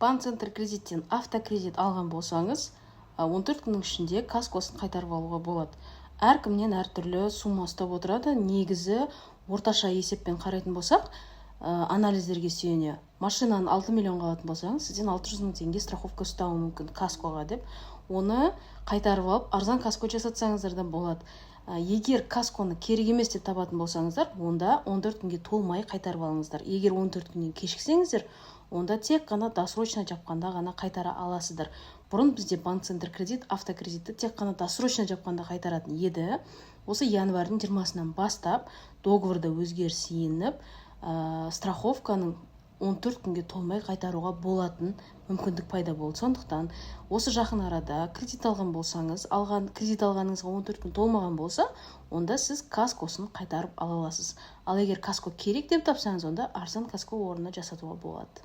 банк центр кредиттен автокредит алған болсаңыз, 14 күннің ішінде каскосын қайтарып алуға болады. Әркімнен әртүрлі сумма ұстап отырады. Негізі орташа есеппен қарайтын болсақ, анализдерге сүйене. Машинаны 6 миллионға алатын болсаңыз, сізден 600 мың теңге страховка ұстауы мүмкін каскоға деп. Оны қайтарып алып, арзан каско жасатсаңыздар да болады. Егер касконы керек емес деп табатын болсаңыздар, онда 14 күнге толмай қайтарып алыңыздар. Егер 14 күннен кешіксеңіздер, онда тек қана досрочно жапқанда ғана қайтара аласыздар. Бұрын бізде банк центр кредит, автокредитті тек қана досрочно жапқанда қайтаратын еді. Осы январдың 20-сынан бастап договорда өзгеріс еніп, страховканың 14 күнге толмай қайтаруға болатын мүмкіндік пайда болды. Сондықтан осы жақын арада кредит алған болсаңыз, кредит алғаныңызға 14 күн толмаған болса, онда сіз каскосын қайтарып ала аласыз. Ал егер каско керек деп тапсаңыз, онда арзан каско орнына жасатуға болады.